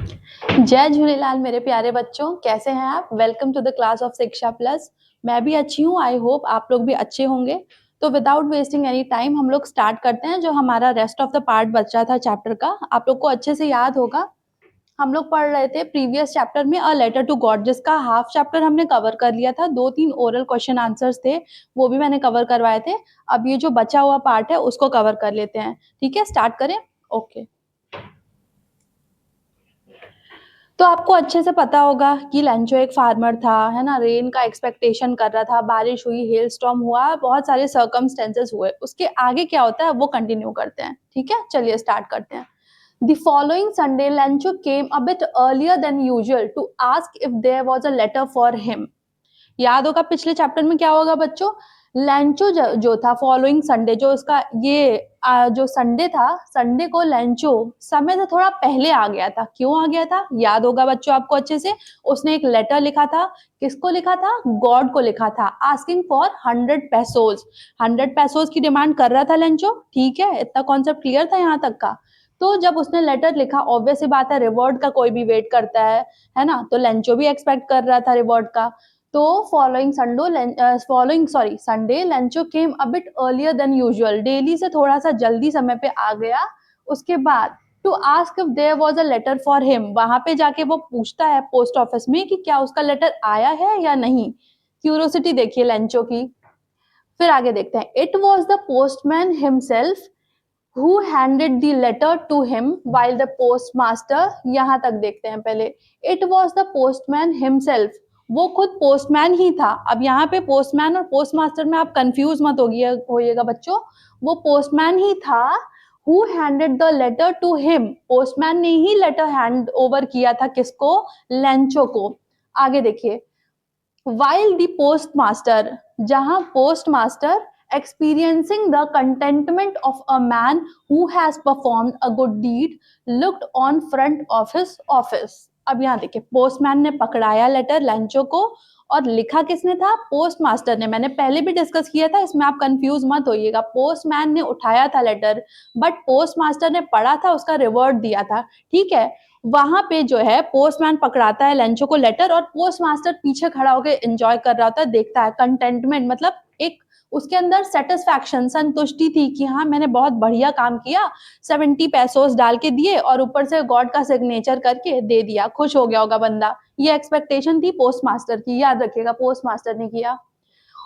जय झूलेलाल मेरे प्यारे बच्चों, कैसे हैं आप? Welcome to the class of Shiksha plus. मैं भी अच्छी हूँ, आई होप आप लोग भी अच्छे होंगे। तो विदाउट वेस्टिंग एनी टाइम हम लोग स्टार्ट करते हैं। जो हमारा रेस्ट ऑफ द पार्ट बचा था चैप्टर का, आप लोग को अच्छे से याद होगा। हम लोग पढ़ रहे थे प्रीवियस चैप्टर में अ लेटर टू गॉड, जिसका हाफ चैप्टर हमने कवर कर लिया था। 2-3 ओरल क्वेश्चन आंसर्स थे, वो भी मैंने कवर करवाए थे। अब ये जो बचा हुआ पार्ट है उसको कवर कर लेते हैं। ठीक है, स्टार्ट करें। ओके। तो आपको अच्छे से पता होगा कि लेंचो एक फार्मर था, है ना। रेन का एक्सपेक्टेशन कर रहा था, बारिश हुई, हेल स्टॉर्म हुआ, बहुत सारे सर्कमस्टेंसेस हुए। उसके आगे क्या होता है वो कंटिन्यू करते हैं। ठीक है, चलिए स्टार्ट करते हैं। The following Sunday, Lencho came a bit earlier than usual to ask if there was a letter for him. याद होगा पिछले चैप्टर में क्या होगा बच्चों। लेंचो जो था फॉलोइंग संडे, जो उसका ये जो संडे था, संडे को लेंचो समय से थोड़ा पहले आ गया था। क्यों आ गया था याद होगा बच्चों आपको अच्छे से। उसने एक लेटर लिखा था। किसको लिखा था? गॉड को लिखा था, आस्किंग फॉर 100 पैसोज। 100 पैसोज की डिमांड कर रहा था लेंचो। ठीक है, इतना कॉन्सेप्ट क्लियर था यहाँ तक का। तो जब उसने लेटर लिखा, ऑब्वियस सी बात है, रिवॉर्ड का कोई भी वेट करता है ना। तो लेंचो भी एक्सपेक्ट कर रहा था रिवॉर्ड का। तो Sunday Lencho came a bit earlier than usual, daily से थोड़ा सा जल्दी समय पे आ गया। उसके बाद to ask if there was a letter for him, वहां पे जाके वो पूछता है पोस्ट ऑफिस में कि क्या उसका लेटर आया है या नहीं। क्यूरियोसिटी देखिए लेंचो की। फिर आगे देखते हैं। It was the postman himself who handed the letter to him while the postmaster, यहां तक देखते हैं पहले। it was the postman himself, वो खुद पोस्टमैन ही था। अब यहाँ पे पोस्टमैन और पोस्टमास्टर में आप कंफ्यूज मत होइएगा बच्चों। वो पोस्टमैन ही था। who handed the letter to him, postman ने ही लेटर हैंड ओवर किया था किसको? लेंचो को। आगे देखिए। while the postmaster, जहां postmaster experiencing the contentment of a man who has performed a good deed looked on front of his office। अब यहाँ देखिए, पोस्टमैन ने पकड़ाया लेटर लेंचो को, और लिखा किसने था? पोस्ट मास्टर ने। मैंने पहले भी डिस्कस किया था, इसमें आप कंफ्यूज मत होइएगा। पोस्टमैन ने उठाया था लेटर, बट पोस्ट मास्टर ने पढ़ा था, उसका रिवर्ट दिया था। ठीक है, वहां पे जो है पोस्टमैन पकड़ाता है लेंचो को लेटर, और पोस्ट मास्टर पीछे खड़ा होकर एंजॉय कर रहा होता है, देखता है। कंटेंटमेंट मतलब एक उसके अंदर सेटिस्फैक्शन, संतुष्टि थी कि हाँ मैंने बहुत बढ़िया काम किया। 70 पैसोस डाल के दिए और ऊपर से गॉड का सिग्नेचर करके दे दिया, खुश हो गया होगा बंदा। ये एक्सपेक्टेशन थी पोस्ट मास्टर की, याद रखिएगा पोस्ट मास्टर ने किया।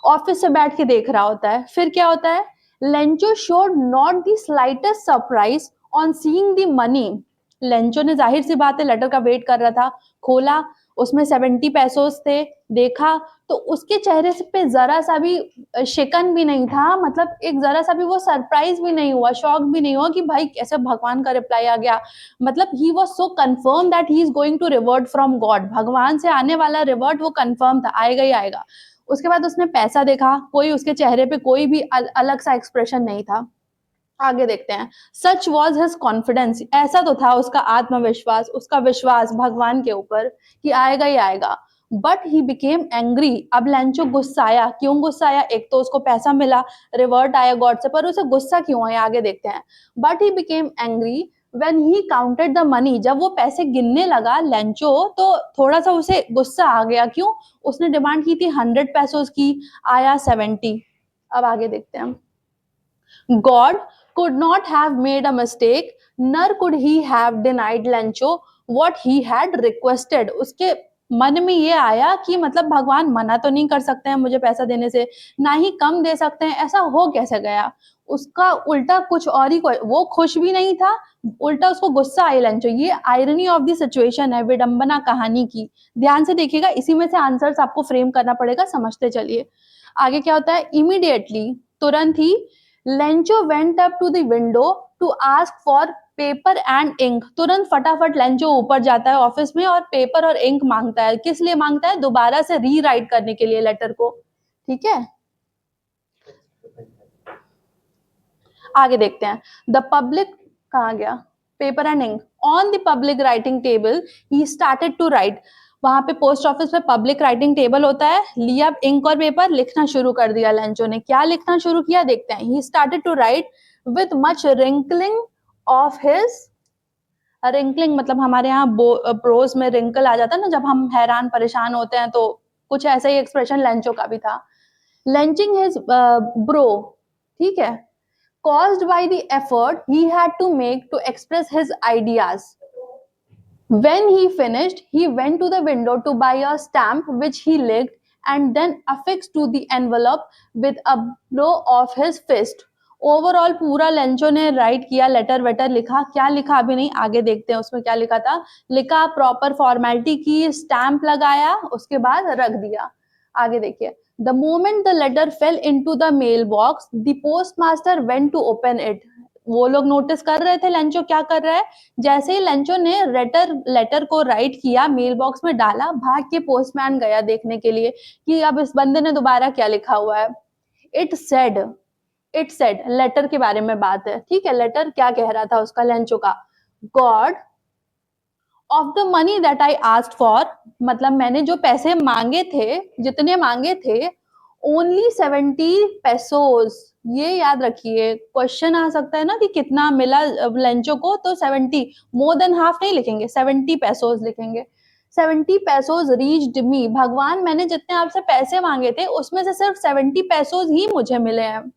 ऑफिस से बैठ के देख रहा होता है। फिर क्या होता है? Lencho showed not the slightest surprise on seeing the money. Lencho ने जाहिर सी बात है लेटर का वेट कर रहा था। खोला, उसमें 70 पैसोस थे। देखा तो उसके चेहरे पे जरा सा भी शिकन भी नहीं था, मतलब एक जरा सा भी वो सरप्राइज भी नहीं हुआ, शॉक भी नहीं हुआ कि भाई कैसे भगवान का रिप्लाई आ गया। मतलब he was so confirm that he is going to revert from God, भगवान से आने वाला रिवर्ट वो कंफर्म था, आएगा ही आएगा। उसके बाद उसने पैसा देखा, कोई उसके चेहरे पे कोई भी अलग सा एक्सप्रेशन नहीं था। आगे देखते हैं। सच वॉज हिज कॉन्फिडेंस, ऐसा तो था उसका आत्मविश्वास, उसका विश्वास भगवान के ऊपर कि आएगा ही आएगा। बट ही बिकेम एंग्री, अब लेंचो गुस्साया। क्यों गुस्साया? एक तो उसको पैसा मिला, रिवर्ट आया गॉड से, पर उसे गुस्सा क्यों है आगे देखते हैं। But he became angry when he counted the money, जब वो पैसे गिनने लगा लेंचो, तो थोड़ा सा उसे गुस्सा आ गया। क्यों? उसने डिमांड की थी 100 पैसों की, आया 70। अब आगे देखते हैं। God could not have made a mistake, nor could he have denied Lencho what he had requested। उसके मन में ये आया कि मतलब भगवान मना तो नहीं कर सकते हैं मुझे पैसा देने से, ना ही कम दे सकते हैं, ऐसा हो कैसे गया। उसका उल्टा कुछ और ही, वो खुश भी नहीं था, उल्टा उसको गुस्सा आया लेंचो। ये आयरनी ऑफ द सिचुएशन है, विडंबना कहानी की। ध्यान से देखिएगा, इसी में से आंसर्स आपको फ्रेम करना पड़ेगा, समझते चलिए। आगे क्या होता है? इमीडिएटली, तुरंत ही, Lencho went up to the window to ask for paper and ink. तुरंत फटाफट लेंचो ऊपर जाता है ऑफिस में और पेपर और इंक मांगता है। किस लिए मांगता है? दोबारा से रीराइट करने के लिए लेटर को। ठीक है, आगे देखते हैं। द पब्लिक, कहाँ गया? Paper and ink. On the public writing table he started to write. वहां पे पोस्ट ऑफिस में पब्लिक राइटिंग टेबल होता है, लिया इंक और पेपर, लिखना शुरू कर दिया लेंचो ने। क्या लिखना शुरू किया देखते हैं। He started to write with much wrinkling of his wrinkling मतलब हमारे यहाँ प्रोज में रिंकल आ जाता है ना, जब हम हैरान परेशान होते हैं, तो कुछ ऐसा ही एक्सप्रेशन लेंचो का भी था। लेंचिंग हिज ब्रो, ठीक है, caused by the effort he had to make to express his ideas. When he finished, he went to the window to buy a stamp which he licked and then affixed to the envelope with a blow of his fist. Overall पूरा Lencho ने right किया, letter waiter लिखा, क्या लिखा अभी नहीं, आगे देखते हैं उसमें क्या लिखा था। लिखा, प्रॉपर फॉर्मेलिटी की, स्टैंप लगाया, उसके बाद रख दिया। आगे देखिए, the moment the letter fell into the mail box the postmaster went to open it. वो लोग नोटिस कर रहे थे लेंचो क्या कर रहा है। जैसे ही लेंचो ने लेटर को राइट किया, मेल बॉक्स में डाला, भाग के पोस्टमैन गया देखने के लिए कि अब इस बंदे ने दोबारा क्या लिखा हुआ है। इट सेड, लेटर के बारे में बात है, ठीक है। लेटर क्या कह रहा था उसका, लेंचो का, God of the money that I asked for, मतलब मैंने जो पैसे मांगे थे, जितने मांगे थे, ओनली 70 पेसोस। ये याद रखिए, क्वेश्चन आ सकता है ना कि कितना मिला लेंचो को, तो 70, मोर देन हाफ नहीं लिखेंगे, 70 पेसोस लिखेंगे। 70 पेसोस रीच्ड मी, भगवान मैंने जितने आपसे पैसे मांगे थे उसमें से सिर्फ 70 पेसोस ही मुझे मिले हैं।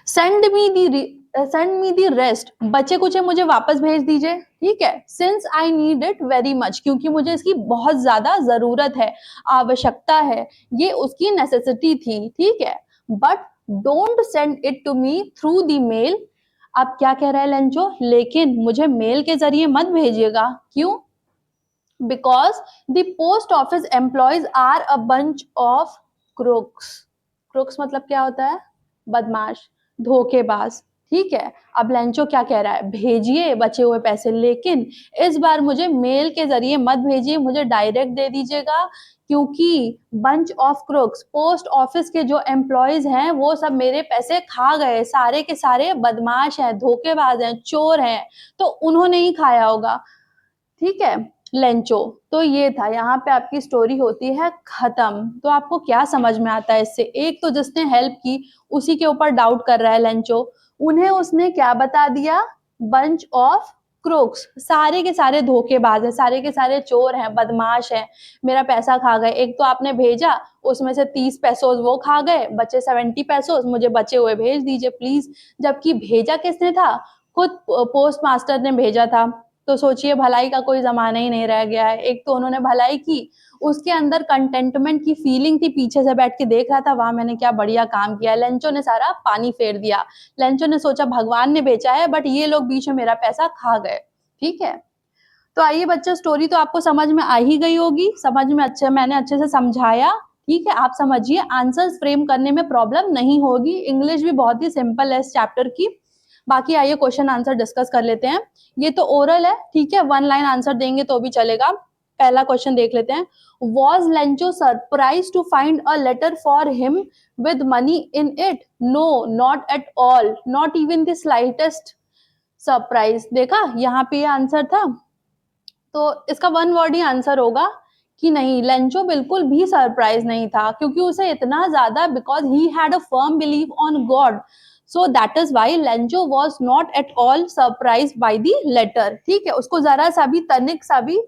सेंड मी दी रेस्ट, बचे कुचे मुझे वापस भेज दीजिए, ठीक है। Since I need it very much, क्योंकि मुझे इसकी बहुत ज्यादा जरूरत है, आवश्यकता है, ये उसकी नेसेसिटी थी, ठीक है। But don't send it to me through the mail. अब क्या कह रहा है लेंचो, लेकिन मुझे मेल के जरिए मत भेजिएगा, क्यों? Because the post office employees are a bunch of crooks. Crooks मतलब क्या होता है, बदमाश, धोखेबाज, ठीक है। अब लेंचो क्या कह रहा है, भेजिए बचे हुए पैसे, लेकिन इस बार मुझे मेल के जरिए मत भेजिए, मुझे डायरेक्ट दे दीजिएगा, क्योंकि bunch of crooks, post office के जो एम्प्लॉयज हैं वो सब मेरे पैसे खा गए, सारे के सारे बदमाश हैं, धोखेबाज हैं, चोर हैं, तो उन्होंने ही खाया होगा, ठीक है। लेंचो, तो ये था, यहाँ पे आपकी स्टोरी होती है खत्म। तो आपको क्या समझ में आता है इससे? एक तो जिसने हेल्प की उसी के ऊपर डाउट कर रहा है लेंचो, उन्हें उसने क्या बता दिया, बंच ऑफ क्रूक्स, सारे के सारे धोखेबाज हैं, सारे के सारे चोर हैं, बदमाश हैं, मेरा पैसा खा गए। एक तो आपने भेजा, उसमें से 30 पैसोस वो खा गए, बचे 70 पैसोस, मुझे बचे हुए भेज दीजिए प्लीज। जबकि भेजा किसने था, खुद पोस्ट मास्टर ने भेजा था। तो सोचिए, भलाई का कोई जमाना ही नहीं रह गया है। एक तो उन्होंने भलाई की, उसके अंदर कंटेंटमेंट की फीलिंग थी, पीछे से बैठ के देख रहा था, वाह मैंने क्या बढ़िया काम किया। लेंचो ने सारा पानी फेर दिया। लेंचो ने सोचा भगवान ने बेचा है, बट ये लोग बीच में मेरा पैसा खा गए, ठीक है। तो आइए बच्चों, स्टोरी तो आपको समझ में आ ही गई होगी, समझ में मैंने अच्छे से समझाया, ठीक है। आप समझिए, आंसर्स फ्रेम करने में प्रॉब्लम नहीं होगी, इंग्लिश भी बहुत ही सिंपल है इस चैप्टर की। बाकी आइए क्वेश्चन आंसर डिस्कस कर लेते हैं। ये तो ओरल है, ठीक है, 1 लाइन आंसर देंगे तो भी चलेगा। पहला क्वेश्चन देख लेते हैं। Was Lencho surprised to find a letter for him with money in it? No, not at all, not even the slightest surprise। देखा, यहाँ पे ये आंसर था, तो इसका 1 वर्ड ही आंसर होगा कि नहीं, लेंचो बिल्कुल भी सरप्राइज नहीं था, क्योंकि उसे इतना ज्यादा, because he had a firm believe on God, so that is why Lencho was not at all surprise by the letter, ठीक है। उसको जरा सा भी, तनिक सा भी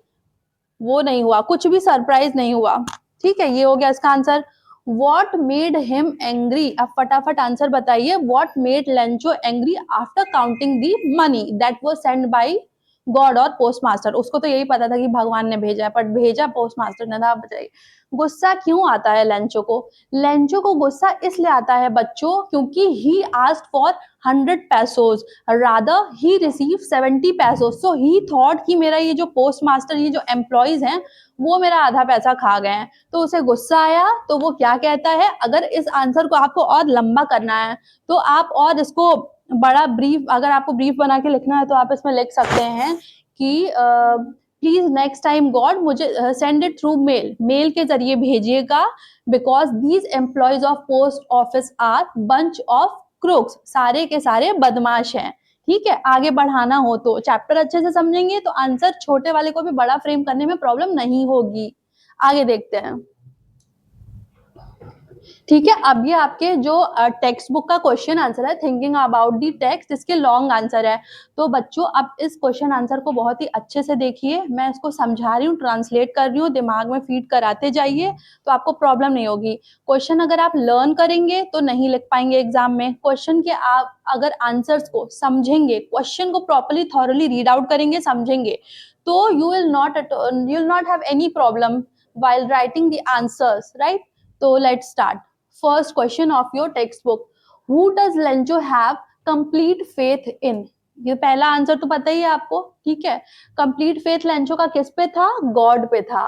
वो नहीं हुआ, कुछ भी सरप्राइज नहीं हुआ, ठीक है। ये हो गया इसका answer. What made him angry, अब फटाफट आंसर बताइए। What made Lencho angry after counting the money that was send by God और पोस्ट मास्टर। उसको तो यही पता था कि भगवान ने भेजा है, पर भेजा पोस्ट मास्टर ने था। बताइए गुस्सा क्यों आता है लेंचो को? लेंचो को गुस्सा इसलिए आता है बच्चों, क्योंकि he asked for 100 pesos, rather he received 70 pesos, so he thought कि मेरा ये जो पोस्ट मास्टर, ये जो एम्प्लॉयज हैं, वो मेरा आधा पैसा खा गए हैं, तो उसे गुस्सा आया। तो वो क्या कहता है, अगर इस आंसर को आपको और लंबा करना है तो आप और इसको बड़ा ब्रीफ, अगर आपको ब्रीफ बना के लिखना है तो आप इसमें लिख सकते हैं कि प्लीज नेक्स्ट टाइम गॉड मुझे send it through mail, mail के जरिए भेजिएगा, because these employees of post office are bunch of crooks, सारे के सारे बदमाश हैं, ठीक है। आगे बढ़ाना हो तो चैप्टर अच्छे से समझेंगे तो आंसर छोटे वाले को भी बड़ा फ्रेम करने में प्रॉब्लम नहीं होगी। आगे देखते हैं। ठीक है, अब ये आपके जो टेक्स्ट बुक का क्वेश्चन आंसर है, थिंकिंग अबाउट दी टेक्स्ट, इसके लॉन्ग आंसर है। तो बच्चों अब इस क्वेश्चन आंसर को बहुत ही अच्छे से देखिए, मैं इसको समझा रही हूँ, ट्रांसलेट कर रही हूँ, दिमाग में फीड कराते जाइए, तो आपको प्रॉब्लम नहीं होगी। क्वेश्चन अगर आप लर्न करेंगे तो नहीं लिख पाएंगे एग्जाम में। क्वेश्चन के आप अगर आंसर्स को समझेंगे, क्वेश्चन को प्रॉपरली थॉरली रीड आउट करेंगे, समझेंगे, तो you will not have any problem while writing the answers, right? So let's start. First question of your textbook. Who does Lencho have complete faith in? ये पहला answer तो पता ही है आपको, ठीक है। कंप्लीट फेथ लेंचो का किस पे था? गॉड पे था।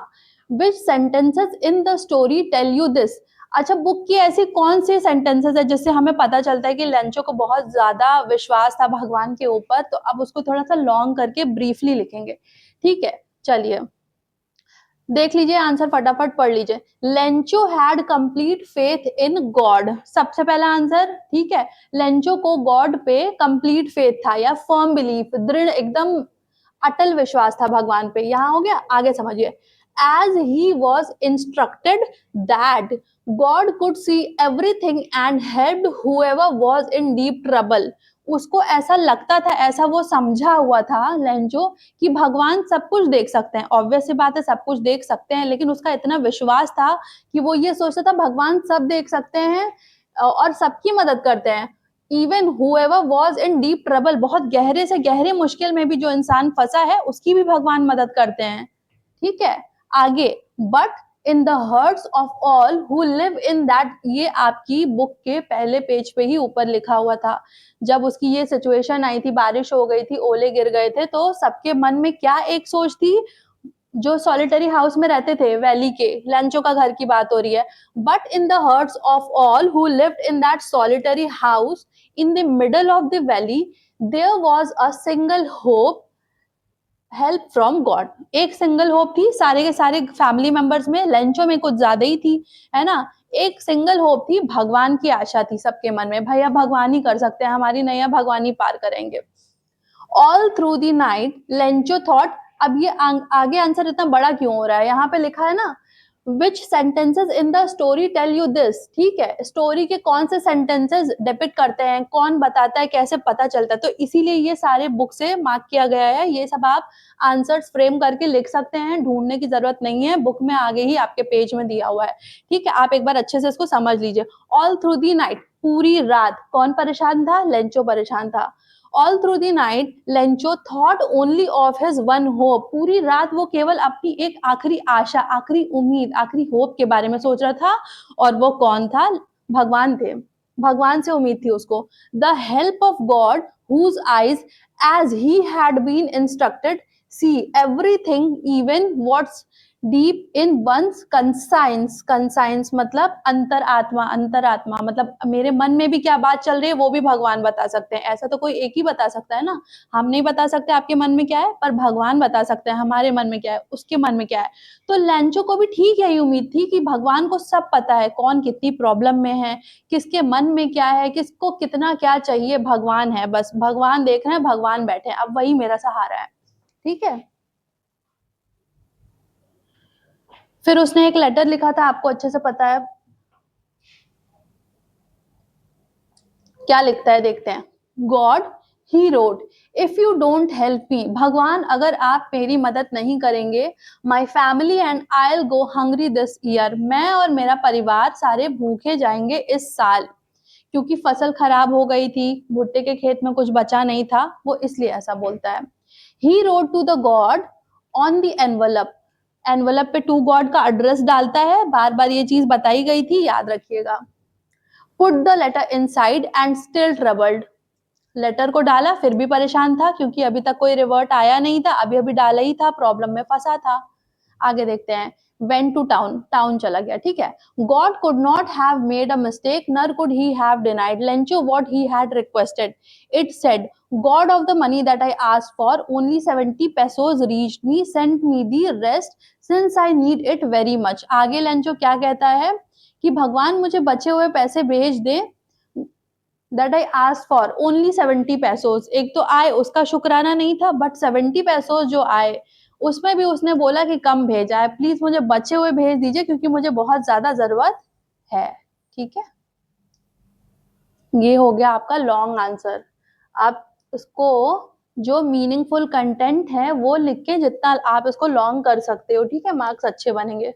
Which sentences in the story tell you this? अच्छा, बुक की ऐसी कौन सी सेंटेंसेस है जिससे हमें पता चलता है कि लेंचो को बहुत ज्यादा विश्वास था भगवान के ऊपर? तो अब उसको थोड़ा सा लॉन्ग करके ब्रीफली लिखेंगे, ठीक है। चलिए देख लीजिए आंसर, फटाफट पढ़ लीजिए। Lencho had complete faith in God, सबसे पहला आंसर, ठीक है। लेंचो को गॉड पे कंप्लीट फेथ था या फर्म बिलीफ, दृढ़ एकदम अटल विश्वास था भगवान पे। यहां हो गया, आगे समझिए। As he was instructed that God could see everything and helped whoever was in deep trouble. उसको ऐसा लगता था, ऐसा वो समझा हुआ था लेंचो कि भगवान सब कुछ देख सकते हैं। ऑब्वियस सी बात है, सब कुछ देख सकते हैं, लेकिन उसका इतना विश्वास था कि वो ये सोचता था भगवान सब देख सकते हैं और सबकी मदद करते हैं। Even whoever was in deep trouble, बहुत गहरे से गहरे मुश्किल में भी जो इंसान फंसा है उसकी भी भगवान मदद करते हैं, ठीक है। आगे, but in the hearts of all who live in that, ये आपकी बुक के पहले पेज पे ही ऊपर लिखा हुआ था। जब उसकी ये सिचुएशन आई थी, बारिश हो गई थी, ओले गिर गए थे, तो सबके मन में क्या एक सोच थी? जो सॉलिटरी हाउस में रहते थे वैली के, लेंचो का घर की बात हो रही है। But in the hearts of all who lived in that solitary house in the middle of the valley there was a single hope, help from God. एक सिंगल होप थी, सारे के सारे फैमिली मेंबर्स में, लेंचो में कुछ ज्यादा ही थी, है ना। एक सिंगल होप थी, भगवान की आशा थी सबके मन में, भैया भगवान ही कर सकते हैं हमारी नैया, भगवान ही पार करेंगे। All through the night Lencho thought, अब ये आगे आंसर इतना बड़ा क्यों हो रहा है? यहाँ पे लिखा है ना, which sentences in the story tell you this, ठीक है। स्टोरी के कौन से सेंटेंसेस डिपिक्ट करते हैं, कौन बताता है, कैसे पता चलता है, तो इसीलिए ये सारे बुक से मार्क किया गया है। ये सब आप आंसर्स फ्रेम करके लिख सकते हैं, ढूंढने की जरूरत नहीं है, बुक में आगे ही आपके पेज में दिया हुआ है, ठीक है। आप एक बार अच्छे से इसको समझ लीजिए। ऑल थ्रू दी नाइट, पूरी रात कौन परेशान था? लेंचो परेशान था। All through the night Lencho thought only of his one hope, पूरी रात वो केवल अपनी एक आखिरी आशा, आखिरी उम्मीद, आखिरी होप के बारे में सोच रहा था, और वो कौन था? भगवान थे, भगवान से उम्मीद थी उसको। The help of God whose eyes as he had been instructed see everything even what's deep in one's conscience, conscience मतलब अंतरात्मा, अंतरात्मा मतलब मेरे मन में भी क्या बात चल रही है वो भी भगवान बता सकते हैं। ऐसा तो कोई एक ही बता सकता है ना, हम नहीं बता सकते आपके मन में क्या है, पर भगवान बता सकते हैं हमारे मन में क्या है, उसके मन में क्या है। तो लेंचो को भी ठीक यही उम्मीद थी कि भगवान को सब पता है, कौन कितनी प्रॉब्लम में है, किसके मन में क्या है, किसको कितना क्या चाहिए, भगवान है, बस भगवान देख रहे हैं, भगवान बैठे हैं, अब वही मेरा सहारा है, ठीक है। फिर उसने एक लेटर लिखा था, आपको अच्छे से पता है क्या लिखता है, देखते हैं। God he road, if you don't help me, भगवान अगर आप मेरी मदद नहीं करेंगे, my family and I will go hungry this year, मैं और मेरा परिवार सारे भूखे जाएंगे इस साल, क्योंकि फसल खराब हो गई थी, भुट्टे के खेत में कुछ बचा नहीं था, वो इसलिए ऐसा बोलता है। He wrote to the God on the envelope, envelope पे टू गॉड का एड्रेस डालता है, बार बार ये चीज बताई गई थी, याद रखिएगा। Put the letter inside and still troubled, letter को डाला फिर भी परेशान था, क्योंकि अभी तक कोई रिवर्ट आया नहीं था, अभी अभी डाला ही था, प्रॉब्लम में फंसा था। आगे देखते हैं। वेंट टू टाउन, टाउन चला गया, ठीक है। God could not have made a mistake nor could he have denied Lencho what he had requested, it said God of the money that I asked for only 70 pesos reached me, send me the rest since I need it very much. आगे Lencho क्या कहता है कि भगवान मुझे बचे हुए पैसे भेज दे, that I ask for only 70 pesos, एक तो आए उसका शुक्राना नहीं था, बट 70 pesos जो आए उसमें भी उसने बोला कि कम भेजा है, प्लीज मुझे बचे हुए भेज दीजिए क्योंकि मुझे बहुत ज्यादा जरूरत है, ठीक है, ये हो गया आपका लॉन्ग आंसर। आप उसको जो मीनिंगफुल कंटेंट है वो लिख के जितना आप इसको लॉन्ग कर सकते हो, ठीक है, मार्क्स अच्छे बनेंगे।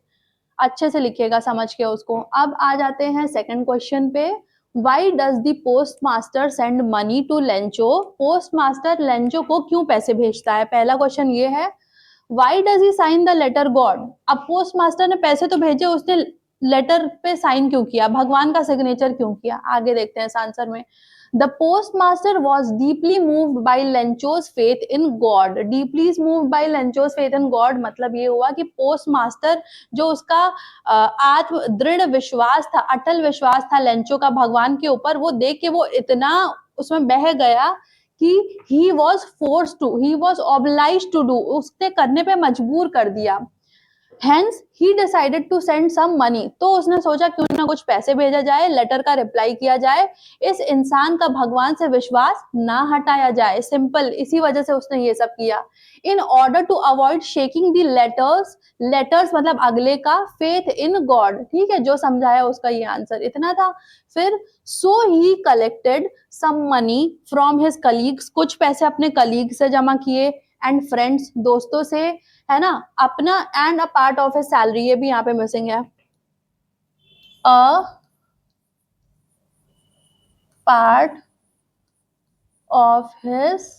अच्छे से लिखिएगा समझ के उसको। अब आ जाते हैं सेकंड क्वेश्चन पे। Why does the post master send money to Lencho? Post master Lencho को क्यों पैसे भेजता है? पहला क्वेश्चन ये है। Why does he sign the letter God? अब पोस्ट मास्टर ने पैसे तो भेजे, उसने लेटर पे साइन क्यों किया? भगवान का सिग्नेचर क्यों किया? आगे देखते हैं इस आंसर में। The post master was deeply moved by Lencho's faith in God. Deeply moved by Lencho's faith in God मतलब ये हुआ कि पोस्ट मास्टर जो उसका आत्म दृढ़ विश्वास था, अटल विश्वास था लेंचो का भगवान के ऊपर, वो देख के वो इतना उसमें बह गया कि he was force to, he was oblige to do, उसने करने पे मजबूर कर दिया। Hence, he decided to send some money. तो उसने सोचा क्यों ना कुछ पैसे भेजा जाए, लेटर का रिप्लाई किया जाए, इस इंसान का भगवान से विश्वास ना हटाया जाए। सिंपल, इसी वजह से उसने ये सब किया। In order to avoid shaking the letters, letters मतलब अगले का, फेथ इन गॉड, ठीक है, जो समझाया उसका ये आंसर इतना था। फिर so he collected some money from his colleagues, कुछ पैसे अपने कलीग से जमा किए, एंड फ्रेंड्स, दोस्तों से, है ना, अपना, and a part of his salary, ये भी यहाँ पे मिसिंग है, a part of his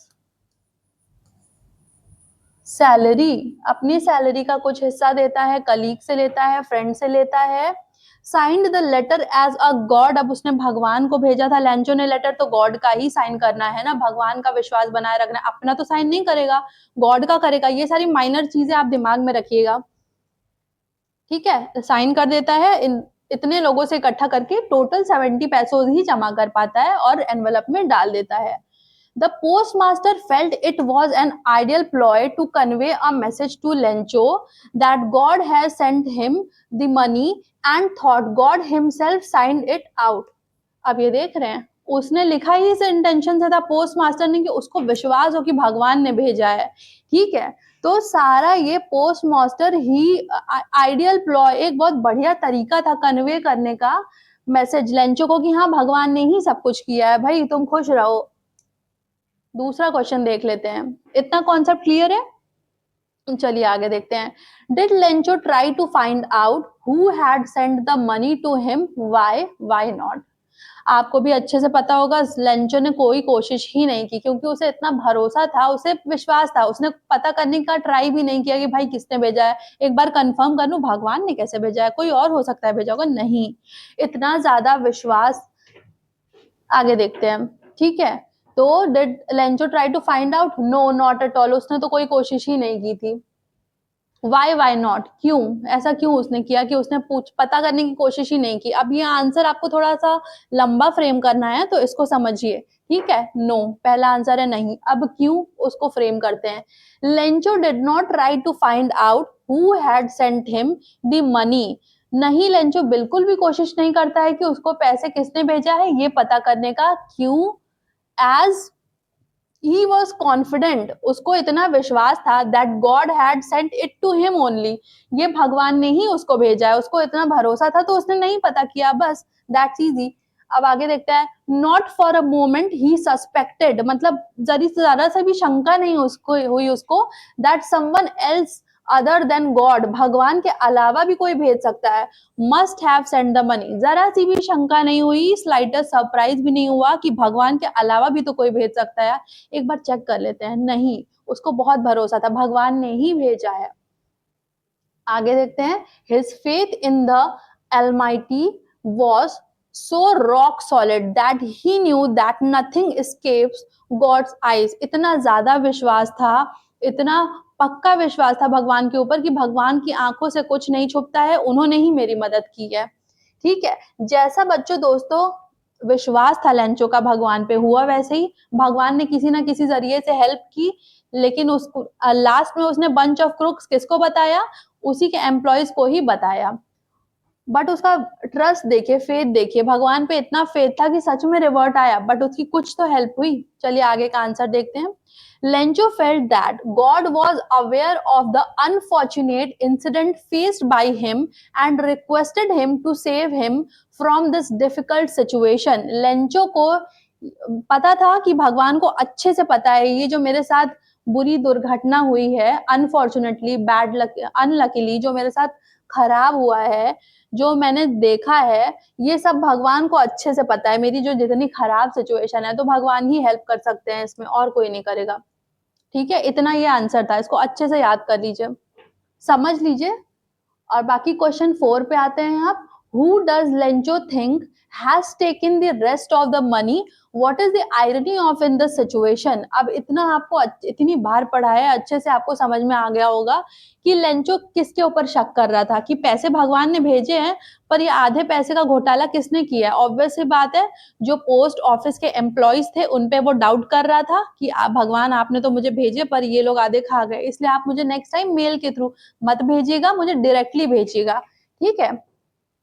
salary, अपनी सैलरी का कुछ हिस्सा देता है, कलीग से लेता है, फ्रेंड से लेता है। Signed the letter as a God, अब उसने भगवान को भेजा था लेंचो ने लेटर, तो गॉड का ही साइन करना है ना, भगवान का विश्वास बनाए रखना, अपना तो साइन नहीं करेगा, गॉड का करेगा। ये सारी माइनर चीजें आप दिमाग में रखिएगा, ठीक है। साइन कर देता है, इतने लोगों से इकट्ठा करके टोटल 70 पैसों ही जमा कर पाता है और एनवेलप में डाल देता है। The postmaster felt it was an ideal ploy to convey a message to Lencho that God has sent him the money and thought God himself signed it out. अब ये देख रहे हैं, उसने लिखा ही इस इंटेंशन से था पोस्ट मास्टर ने कि उसको विश्वास हो कि भगवान ने भेजा है, ठीक है। तो सारा ये पोस्ट मास्टर ही आइडियल प्लॉय, एक बहुत बढ़िया तरीका था कन्वे करने का मैसेज लेंचो को कि हाँ भगवान ने ही सब कुछ किया है, भाई तुम खुश रहो। दूसरा क्वेश्चन देख लेते हैं, इतना कॉन्सेप्ट क्लियर है? चलिए आगे देखते हैं। Did Lencho try to find out who had send the money to him? Why not? आपको भी अच्छे से पता होगा, लेंचो ने कोई कोशिश ही नहीं की, क्योंकि उसे इतना भरोसा था, उसे विश्वास था, उसने पता करने का ट्राई भी नहीं किया कि भाई किसने भेजा है, एक बार कंफर्म कर लूं भगवान ने कैसे भेजा है, कोई और हो सकता है भेजा होगा, नहीं, इतना ज्यादा विश्वास। आगे देखते हैं, ठीक है। तो did Lencho try to find out? No, not at all, उसने तो कोई कोशिश ही नहीं की थी। Why not? क्यों, ऐसा क्यों उसने किया कि उसने पता करने की कोशिश ही नहीं की? अब ये आंसर आपको थोड़ा सा लंबा फ्रेम करना है, तो इसको समझिए, ठीक है। नो, पहला आंसर है नहीं। अब क्यों, उसको फ्रेम करते हैं। Lencho did not try to find out who had sent him the money. नहीं, लेंचो बिल्कुल भी कोशिश नहीं करता है कि उसको पैसे किसने भेजा है ये पता करने का। क्यों? एज he was confident, उसको इतना विश्वास था that God had sent it to him only, ये भगवान ने ही उसको भेजा है, उसको इतना भरोसा था तो उसने नहीं पता किया, बस that's easy। अब आगे देखते हैं। Not for a moment he suspected, मतलब जरा सा भी शंका नहीं उसको हुई उसको, that someone else other than God, भगवान के अलावा भी कोई भेज सकता है, must have send the money, जरा सी भी शंका नहीं हुई, स्लाइटेस्ट सरप्राइज भी नहीं हुआ कि भगवान के अलावा भी तो कोई भेज सकता है। एक बार चेक कर लेते हैं, नहीं, उसको बहुत भरोसा था भगवान ने ही भेजा है। आगे देखते हैं। His faith in the Almighty was so rock solid that he knew that nothing escapes God's eyes, इतना ज्यादा विश्वास था, इतना पक्का विश्वास था भगवान के ऊपर कि भगवान की आंखों से कुछ नहीं छुपता है, उन्होंने ही मेरी मदद की है, ठीक है। जैसा बच्चों दोस्तों विश्वास था लेंचो का भगवान पे, हुआ वैसे ही, भगवान ने किसी ना किसी जरिए से हेल्प की, लेकिन उसको लास्ट में उसने बंच ऑफ क्रुक्स किसको बताया? उसी के एम्प्लॉयज को ही बताया। बट उसका ट्रस्ट देखिए, फेथ देखिए, भगवान पे इतना फेथ था कि सच में रिवर्ट आया, बट उसकी कुछ तो हेल्प हुई। चलिए आगे का आंसर देखते हैं। Lencho felt that God was aware of the unfortunate incident faced by him and requested him to save him from this difficult situation. Lencho को पता था कि भगवान को अच्छे से पता है ये जो मेरे साथ बुरी दुर्घटना हुई है, अनफॉर्चुनेटली, बैड लक, अनलकीली जो मेरे साथ खराब हुआ है, जो मैंने देखा है, ये सब भगवान को अच्छे से पता है। मेरी जो जितनी खराब सिचुएशन है, तो भगवान ही हेल्प कर सकते हैं इसमें, और कोई नहीं करेगा। ठीक है, इतना ये आंसर था, इसको अच्छे से याद कर लीजिए, समझ लीजिए। और बाकी क्वेश्चन 4 पे आते हैं आप। Who does Lencho think has taken the rest of the money, what is the irony of in the situation. अब इतना आपको इतनी बार पढ़ा है, अच्छे से आपको समझ में आ गया होगा कि लेंचो किसके ऊपर शक कर रहा था, कि पैसे भगवान ने भेजे हैं, पर ये आधे पैसे का घोटाला किसने किया है। ऑब्वियस सी बात है, जो पोस्ट ऑफिस के एम्प्लॉयज थे उन पे वो डाउट कर रहा था कि भगवान आपने तो मुझे भेजे, पर ये लोग आधे खा गए, इसलिए आप मुझे नेक्स्ट टाइम मेल के थ्रू मत भेजिएगा, मुझे डायरेक्टली भेजिएगा। ठीक है,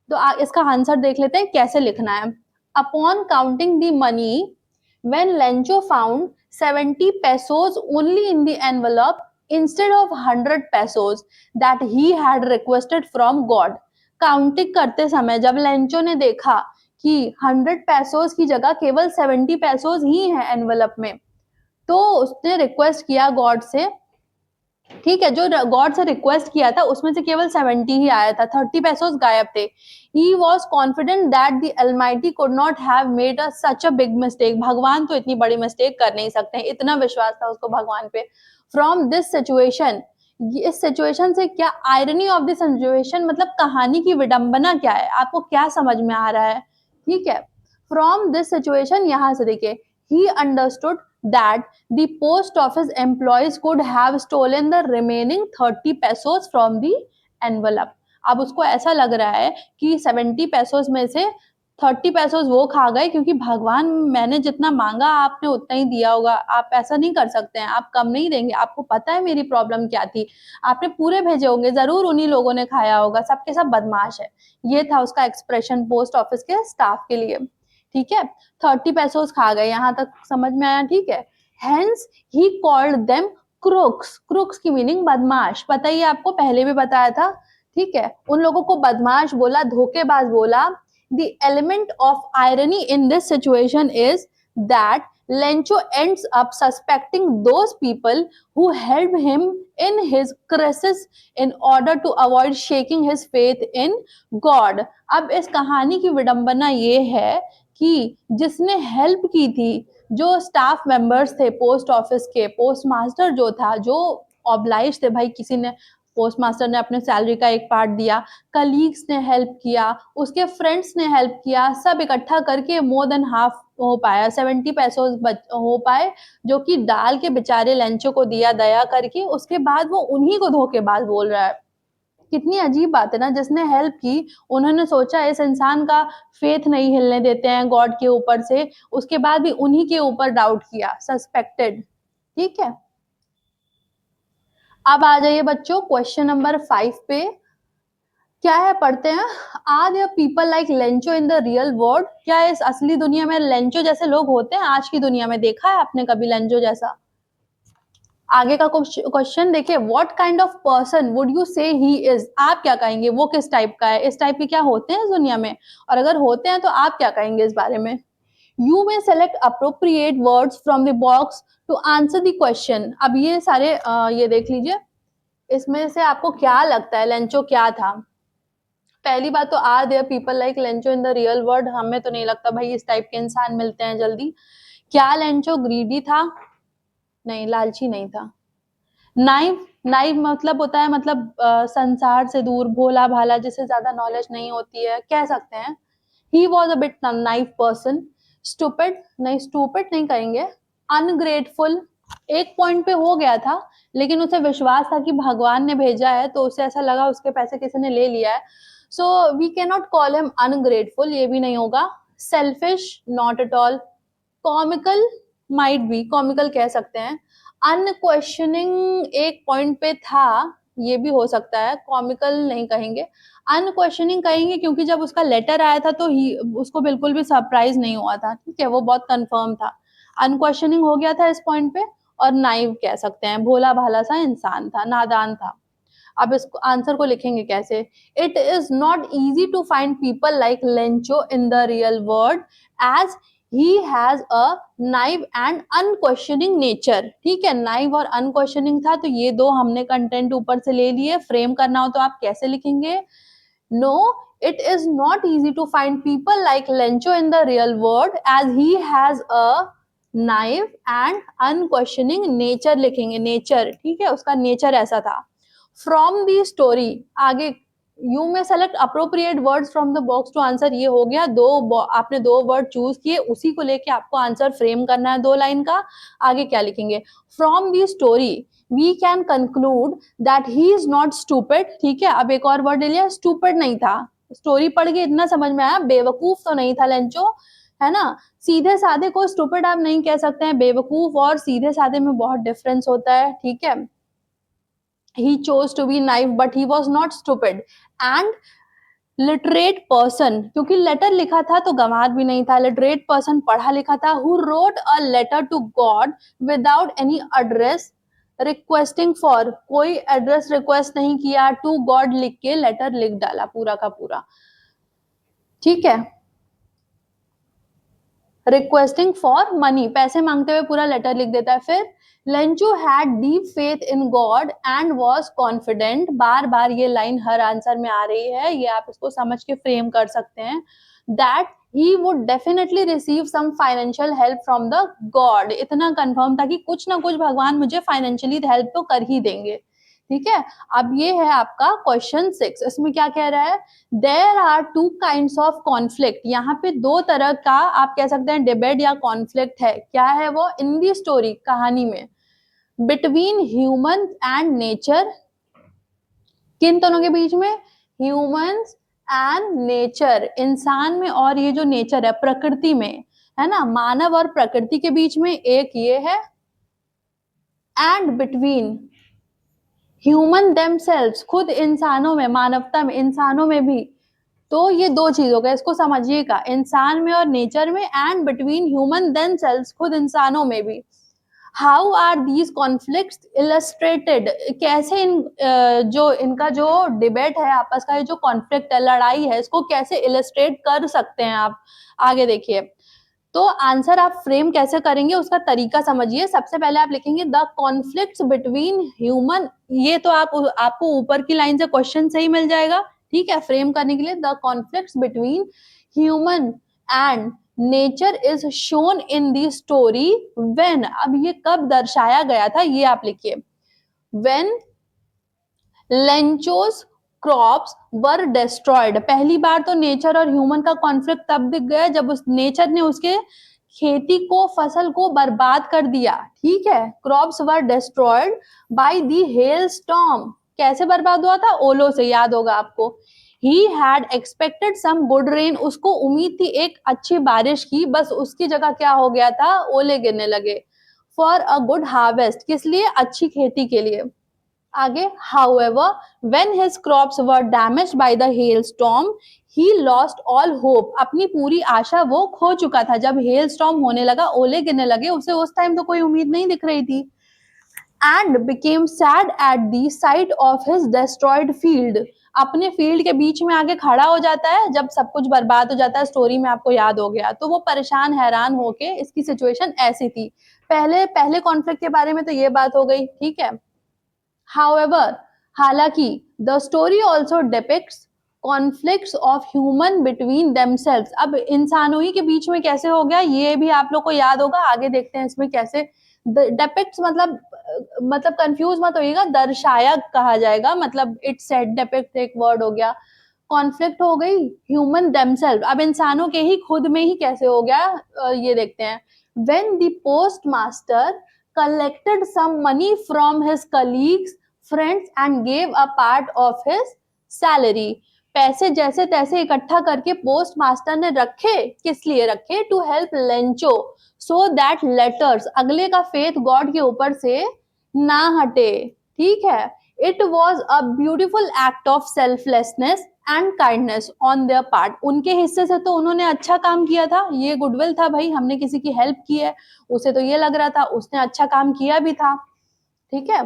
तो इसका आंसर देख लेते हैं कैसे लिखना है। Upon counting the money, when Lencho found 70 pesos only in the envelope instead of 100 pesos that he had requested from God. Counting करते समय जब लेंचो ने देखा कि 100 पैसोज की जगह केवल 70 पैसोज ही हैं एनवेलप में, तो उसने रिक्वेस्ट किया गॉड से। ठीक है, जो गॉड से रिक्वेस्ट किया था उसमें से केवल 70 ही आया था, 30 पैसोस गायब थे। He was confident that the Almighty could not have made such a big mistake. भगवान तो इतनी बड़ी मिस्टेक कर नहीं सकते हैं, इतना विश्वास था उसको भगवान पे। फ्रॉम दिस सिचुएशन, इस सिचुएशन से क्या, आयरनी ऑफ दिस सिचुएशन मतलब कहानी की विडंबना क्या है, आपको क्या समझ में आ रहा है। ठीक है, फ्रॉम दिस सिचुएशन, यहां से देखिए, he understood that the post office employees could have stolen the remaining 30 pesos from the envelope. अब उसको ऐसा लग रहा है कि 70 pesos में से 30 pesos वो खा गए, क्योंकि भगवान, मैंने जितना मांगा आपने उतना ही दिया होगा, आप ऐसा नहीं कर सकते हैं, आप कम नहीं देंगे, आपको पता है मेरी प्रॉब्लम क्या थी, आपने पूरे भेजे होंगे, जरूर उन्हीं लोगों ने खाया होगा, सबके सब बदमाश है। ये था उसका एक्सप्रेशन पोस्ट ऑफिस के स्टाफ के लिए। ठीक है, 30 पैसोस खा गए, यहां तक समझ में आया। ठीक है, hence he called them crooks. Crooks की मीनिंग बदमाश, पता ही आपको, पहले भी बताया था। ठीक है, उन लोगों को बदमाश बोला, धोखेबाज बोला। The element of irony in this situation is that Lencho ends up suspecting those people who helped him in his crisis in order to avoid shaking his faith in God. अब इस कहानी की विडंबना ये है कि जिसने हेल्प की थी, जो स्टाफ मेंबर्स थे पोस्ट ऑफिस के, पोस्ट मास्टर जो था, जो ऑब्लाइज थे भाई, किसी ने, पोस्ट मास्टर ने अपने सैलरी का एक पार्ट दिया, कलीग्स ने हेल्प किया, उसके फ्रेंड्स ने हेल्प किया, सब इकट्ठा करके मोर देन हाफ हो पाया, 70 पैसों हो पाए, जो कि डाल के बेचारे लेंचो को दिया दया करके, उसके बाद वो उन्हीं को धोखेबाज बोल रहा है। कितनी अजीब बात है ना, जिसने हेल्प की उन्होंने सोचा इस इंसान का फेथ नहीं हिलने देते हैं गॉड के ऊपर से, उसके बाद भी उन्हीं के ऊपर डाउट किया, सस्पेक्टेड। ठीक है, अब आ जाइए बच्चों क्वेश्चन नंबर 5 पे। क्या है, पढ़ते हैं। Are there people like Lencho in the real world. क्या इस असली दुनिया में लेंचो जैसे लोग होते हैं, आज की दुनिया में देखा है आपने कभी लेंचो जैसा। आगे का क्वेश्चन देखिए, what kind of person would you से ही इज। आप क्या कहेंगे वो किस टाइप का है, इस टाइप के क्या होते हैं इस दुनिया में, और अगर होते हैं तो आप क्या कहेंगे इस बारे में। You may select appropriate words from the box to answer the question. अब ये सारे ये देख लीजिए, इसमें से आपको क्या लगता है लेंचो क्या था। पहली बात तो, are there people like Lencho in the real world, हमें तो नहीं लगता भाई इस टाइप के इंसान मिलते हैं जल्दी। क्या लेंचो ग्रीडी था, नहीं, लालची नहीं था। नाइव, नाइव मतलब होता है, मतलब संसार से दूर, भोला भाला, जिसे ज्यादा नॉलेज नहीं होती है, कह सकते हैं। He was a bit naive person. Stupid, नहीं, स्टूपिड नहीं कहेंगे। अनग्रेटफुल, एक पॉइंट पे हो गया था, लेकिन उसे विश्वास था कि भगवान ने भेजा है, तो उसे ऐसा लगा उसके पैसे किसी ने ले लिया है, so we can not call him ungrateful, ये भी नहीं होगा। Selfish, not at all. Comical, might be, comical कह सकते हैं। अनक्वेश्चनिंग एक पॉइंट पे था, ये भी हो सकता है, कॉमिकल नहीं कहेंगे, अनक्वेश्चनिंग कहेंगे, क्योंकि जब उसका लेटर आया था तो उसको बिल्कुल भी सरप्राइज नहीं हुआ था, ठीक है, वो बहुत कंफर्म था। अनक्वेश्चनिंग हो गया था इस पॉइंट पे। और नाइव कह सकते हैं, भोला भाला सा इंसान था, नादान था। अब इस आंसर को लिखेंगे कैसे? It is not easy to find people like Lencho in the real world as he has a naive and unquestioning nature. ठीक है, नाइव और अनक्वेश्चनिंग था, तो ये दो हमने कंटेंट ऊपर से ले लिए। फ्रेम करना हो तो आप कैसे लिखेंगे? No, it is not easy to find people like Lencho in the real world as he has a naive and unquestioning nature लिखेंगे, nature, ठीक है, उसका nature ऐसा था। From the story, आगे you may select appropriate words from the box to answer, ये हो गया, आपने दो वर्ड चूज किए, उसी को लेके आपको आंसर फ्रेम करना है 2 लाइन का। आगे क्या लिखेंगे? From the story we can conclude that he is not stupid, ठीक है, अब एक और वर्ड ले लिया, stupid नहीं था, स्टोरी पढ़ के इतना समझ में आया, बेवकूफ तो नहीं था लेंचो, है ना। सीधे साधे को स्टूपिड आप नहीं कह सकते हैं, बेवकूफ और सीधे साधे में बहुत डिफरेंस होता है, ठीक है। he chose to be naive but he was not stupid and literate person, क्योंकि लेटर लिखा था तो गंवार भी नहीं था, लिटरेट पर्सन पढ़ा लिखा था, who wrote a letter to God without any address requesting for, कोई एड्रेस रिक्वेस्ट नहीं किया, टू गॉड लिख के लेटर लिख डाला पूरा का पूरा, ठीक है। रिक्वेस्टिंग फॉर मनी, पैसे मांगते हुए पूरा लेटर लिख देता है। फिर Lencho had deep faith in God and was confident, बार बार ये लाइन हर आंसर में आ रही है, ये आप इसको समझ के फ्रेम कर सकते हैं, that he would definitely receive some financial help from the God, इतना कंफर्म था कि कुछ ना कुछ भगवान मुझे फाइनेंशियली हेल्प तो कर ही देंगे, ठीक है। अब ये है आपका क्वेश्चन 6, इसमें क्या कह रहा है? There are two kinds of conflict, यहाँ पे दो तरह का आप कह सकते हैं डिबेट या कॉन्फ्लिक्ट है, क्या है वो? इन दी स्टोरी, कहानी में, बिटवीन ह्यूमन एंड नेचर, किन दोनों के बीच में? ह्यूमंस एंड नेचर, इंसान में और ये जो नेचर है प्रकृति में, है ना, मानव और प्रकृति के बीच में एक ये है, एंड बिटवीन ह्यूमन देमसेल्व्स, खुद इंसानों में, मानवता में, इंसानों में भी, तो ये दो चीजों का, इसको समझिएगा, इंसान में और नेचर में, एंड बिटवीन ह्यूमन देमसेल्व्स, खुद इंसानों में भी। How are these conflicts illustrated, कैसे जो इनका जो डिबेट है आपस का, ये जो कॉन्फ्लिक्ट है, लड़ाई है, इसको कैसे इलस्ट्रेट कर सकते हैं आप? आगे देखिए, तो आंसर आप फ्रेम कैसे करेंगे उसका तरीका समझिए। सबसे पहले आप लिखेंगे द कॉन्फ्लिक्ट्स बिटवीन ह्यूमन, ये तो आपको ऊपर की लाइन से क्वेश्चन से ही मिल जाएगा, ठीक है, फ्रेम करने के लिए। The conflicts between human and nature is shown in the story when, अब ये कब दर्शाया गया था ये आप लिखिए, व्हेन लेंचोस क्रॉप्स वर डिस्ट्रॉयड, पहली बार तो नेचर और ह्यूमन का कॉन्फ्लिक्ट तब दिख गया जब उस नेचर ने उसके खेती को, फसल को बर्बाद कर दिया, ठीक है। Crops were destroyed by the hail storm, कैसे बर्बाद हुआ था? ओलों से, याद होगा आपको। He had expected some good rain, उसको उम्मीद थी एक अच्छी बारिश की, बस उसकी जगह क्या हो गया था? ओले गिरने लगे। फॉर अ गुड हार्वेस्ट, किस लिए? अच्छी खेती के लिए। आगे, however, when his crops were damaged by the hailstorm, he lost all hope, अपनी पूरी आशा वो खो चुका था। जब हेल स्टॉर्म होने लगा, ओले गिरने लगे, उसे उस टाइम तो कोई उम्मीद नहीं दिख रही थी। and became sad at the sight of his destroyed field, अपने फील्ड के बीच में आके खड़ा हो जाता है जब सब कुछ बर्बाद हो जाता है, स्टोरी में आपको याद हो गया, तो वो परेशान हैरान होके, इसकी सिचुएशन ऐसी थी। पहले कॉन्फ्लिक्ट के बारे में तो ये बात हो गई, ठीक है। However, हालांकि the story also depicts conflicts of human between themselves, अब इंसानों ही के बीच में कैसे हो गया ये भी आप लोग को याद होगा, आगे देखते हैं इसमें कैसे। depicts मतलब कंफ्यूज मत होइएगा, दर्शाया कहा जाएगा, मतलब इट सेट डिपिक्ट एक वर्ड हो गया, कॉन्फ्लिक्ट हो गई ह्यूमन देमसेल्फ, अब इंसानों के ही खुद में ही कैसे हो गया, ये देखते हैं। when the postmaster collected some money from his colleagues, friends and gave a part of his salary, पैसे जैसे तैसे इकट्ठा करके पोस्ट मास्टर ने रखे, किस लिए रखे? To help Lencho so that letters, अगले का फेथ गॉड के ऊपर से ना हटे, ठीक है। It was a beautiful act of selflessness and kindness on their part. उनके हिस्से से तो उन्होंने अच्छा काम किया था, ये गुडविल था भाई, हमने किसी की हेल्प की है, उसे तो ये लग रहा था उसने अच्छा काम किया भी था, ठीक है,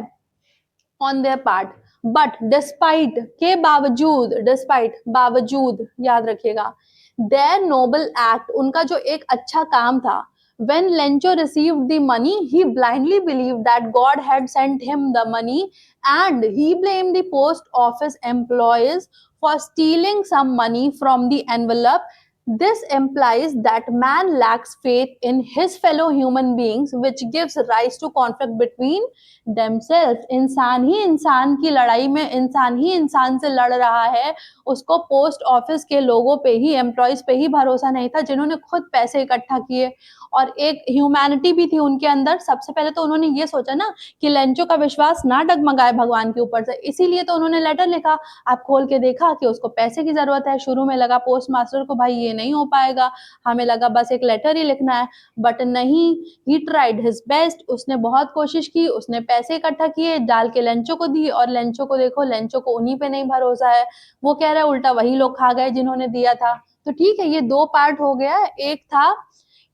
on their part. But despite के बावजूद, डिस्पाइट बावजूद याद रखिएगा, देयर नोबल एक्ट, उनका जो एक अच्छा काम था, when Lencho received the money he blindly believed that God had sent him the money and he blamed the post office employees for stealing some money from the envelope. This implies that man lacks faith in his fellow human beings, which gives rise to conflict between themselves. इंसान ही इंसान की लड़ाई में इंसान ही इंसान से लड़ रहा है, उसको पोस्ट ऑफिस के लोगों पे ही, एम्प्लॉयज पे ही भरोसा नहीं था जिन्होंने खुद पैसे इकट्ठा किए, और एक ह्यूमैनिटी भी थी उनके अंदर। सबसे पहले तो उन्होंने ये सोचा ना कि लेंचो का विश्वास ना डगमगाए भगवान के ऊपर से, इसीलिए तो उन्होंने लेटर लिखा। आप खोल के देखा कि उसको पैसे की जरूरत है, शुरू में लगा पोस्ट मास्टर को भाई ये नहीं हो पाएगा, हमें लगा बस एक लेटर ही लिखना है, बट नहीं, ही ट्राइड हिज बेस्ट, उसने बहुत कोशिश की, उसने पैसे इकट्ठा किए, डाल के लेंचो को दी, और लेंचो को देखो, लेंचो को उन्हीं पे नहीं भरोसा है, वो कह रहा है उल्टा वही लोग खा गए जिन्होंने दिया था। तो ठीक है, ये दो पार्ट हो गया, एक था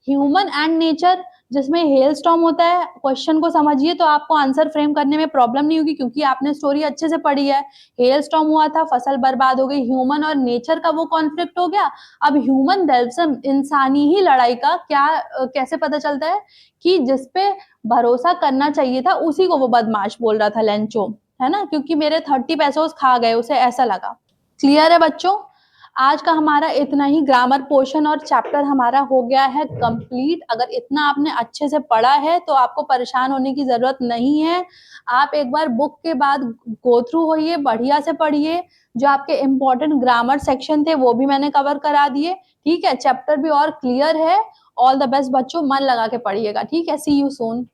ह्यूमन एंड नेचर जिसमें हेल स्टॉर्म होता है। क्वेश्चन को समझिए तो आपको आंसर फ्रेम करने में प्रॉब्लम नहीं होगी, क्योंकि आपने स्टोरी अच्छे से पढ़ी है। हेल स्टॉर्म हुआ था, फसल बर्बाद हो गई, ह्यूमन और नेचर का वो कॉन्फ्लिक्ट हो गया। अब ह्यूमन डेल्सम, इंसानी ही लड़ाई का क्या कैसे पता चलता है कि जिसपे भरोसा करना चाहिए था उसी को वो बदमाश बोल रहा था लेंचो, है ना, क्योंकि मेरे 30 पैसे खा गए, उसे ऐसा लगा। क्लियर है बच्चों? आज का हमारा इतना ही, ग्रामर पोर्शन और चैप्टर हमारा हो गया है कंप्लीट। अगर इतना आपने अच्छे से पढ़ा है तो आपको परेशान होने की जरूरत नहीं है। आप एक बार बुक के बाद गो थ्रू होइए, बढ़िया से पढ़िए, जो आपके इंपॉर्टेंट ग्रामर सेक्शन थे वो भी मैंने कवर करा दिए, ठीक है, चैप्टर भी और क्लियर है। ऑल द बेस्ट बच्चों, मन लगा के पढ़िएगा, ठीक है, सी यू सून।